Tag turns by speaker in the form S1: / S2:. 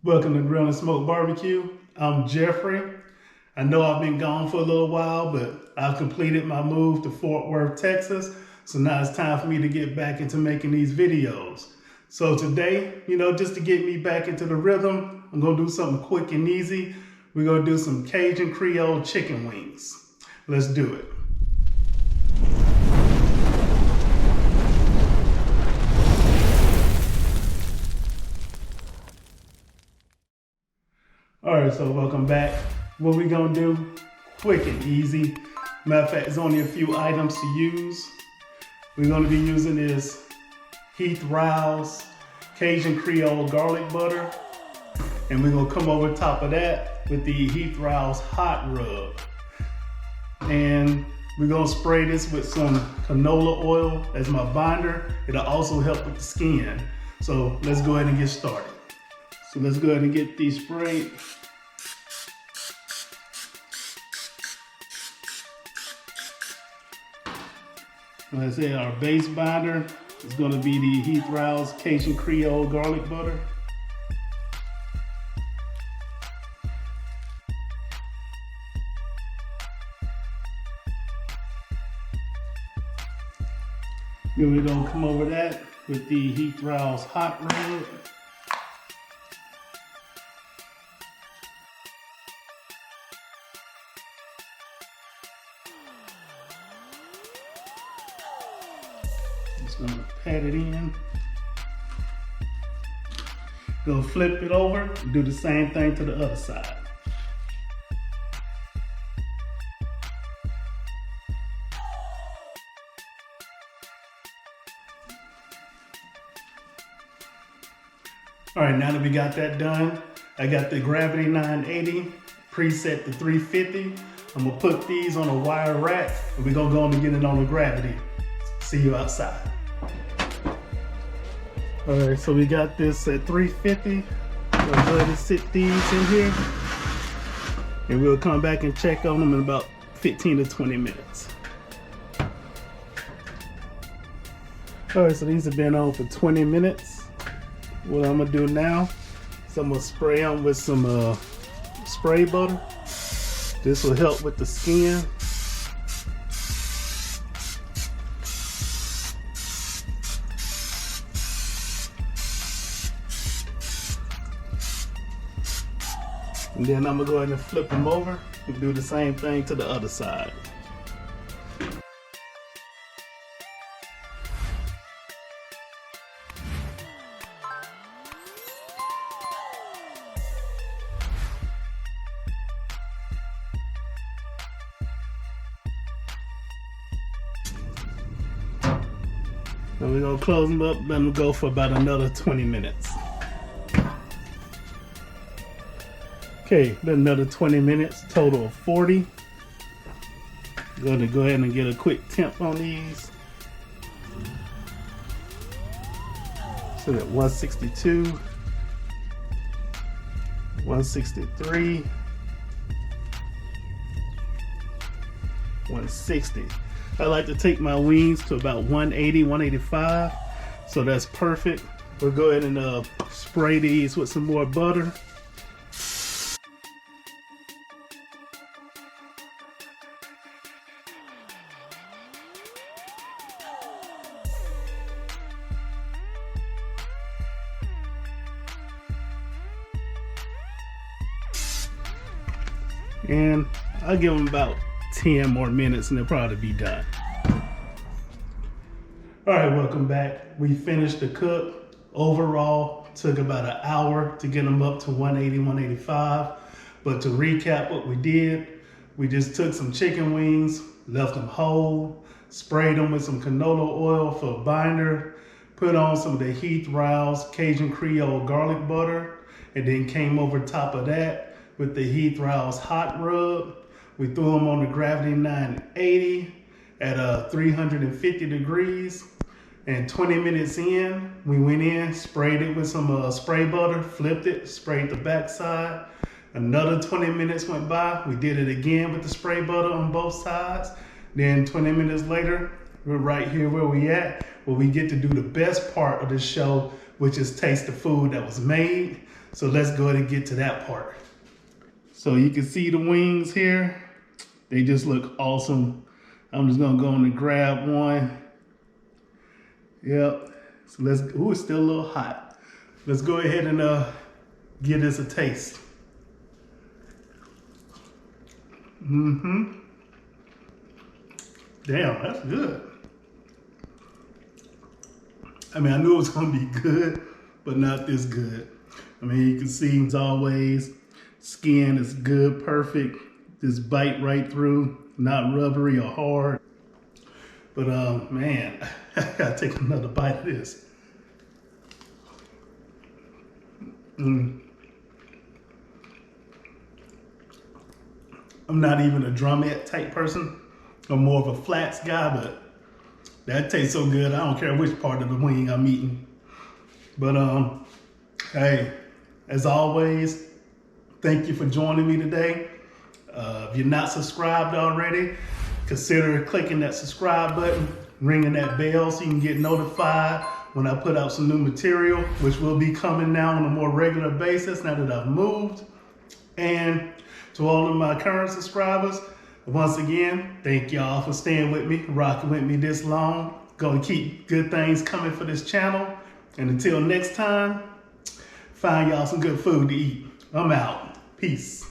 S1: Welcome to Grill and Smoke BBQ. I'm Jeffrey. I know I've been gone for a little while, but I've completed my move to Fort Worth, Texas. So now it's time for me to get back into making these videos. So today, just to get me back into the rhythm, I'm gonna do something quick and easy. We're gonna do some Cajun Creole chicken wings. Let's do it. All right, so welcome back. What we gonna do, quick and easy. Matter of fact, there's only a few items to use. We're gonna be using this Heath Rouse Cajun Creole garlic butter. And we're gonna come over top of that with the Heath Rouse hot rub. And we're gonna spray this with some canola oil as my binder. It'll also help with the skin. So let's go ahead and get started. So let's go ahead and get these sprayed. Like I said, our base binder is going to be the Heath Rouse Cajun Creole garlic butter. Then we're going to come over that with the Heath Rouse hot rub. Just gonna pat it in. Go flip it over and do the same thing to the other side. All right, now that we got that done, I got the Gravity 980 preset to 350. I'm gonna put these on a wire rack and we're gonna go on and get it on the Gravity. See you outside. All right, so we got this at 350. We'll go ahead and sit these in here and we'll come back and check on them in about 15 to 20 minutes. All right, so these have been on for 20 minutes. What I'm gonna do now is I'm gonna spray them with some spray butter. This will help with the skin. And then I'm gonna go ahead and flip them over and do the same thing to the other side. And we're gonna close them up, let them go for about another 20 minutes. Okay, been another 20 minutes, total of 40. I'm gonna go ahead and get a quick temp on these. So at 162, 163, 160. I like to take my wings to about 180, 185. So that's perfect. We'll go ahead and spray these with some more butter. And I'll give them about 10 more minutes and they'll probably be done. All right, welcome back. We finished the cook. Overall, took about an hour to get them up to 180, 185. But to recap what we did, we just took some chicken wings, left them whole, sprayed them with some canola oil for a binder, put on some of the Heath Rouse Cajun Creole garlic butter, and then came over top of that with the Heath Rouse hot rub. We threw them on the Gravity 980 at 350 degrees. And 20 minutes in, we went in, sprayed it with some spray butter, flipped it, sprayed the backside. Another 20 minutes went by. We did it again with the spray butter on both sides. Then 20 minutes later, we're right here where we at, where we get to do the best part of the show, which is taste the food that was made. So let's go ahead and get to that part. So you can see the wings here. They just look awesome. I'm just gonna go in and grab one. Yep. So let's, ooh, it's still a little hot. Let's go ahead and give this a taste. Mm-hmm. Damn, that's good. I mean, I knew it was gonna be good, but not this good. I mean, you can see as always, skin is good, perfect. Just bite right through, not rubbery or hard. But man, I gotta take another bite of this. I'm not even a drumette type person. I'm more of a flats guy, but that tastes so good. I don't care which part of the wing I'm eating. But hey, as always, thank you for joining me today. If you're not subscribed already, consider clicking that subscribe button, ringing that bell so you can get notified when I put out some new material, which will be coming now on a more regular basis now that I've moved. And to all of my current subscribers, once again, thank y'all for staying with me, rocking with me this long. Gonna keep good things coming for this channel. And until next time, find y'all some good food to eat. I'm out. Peace.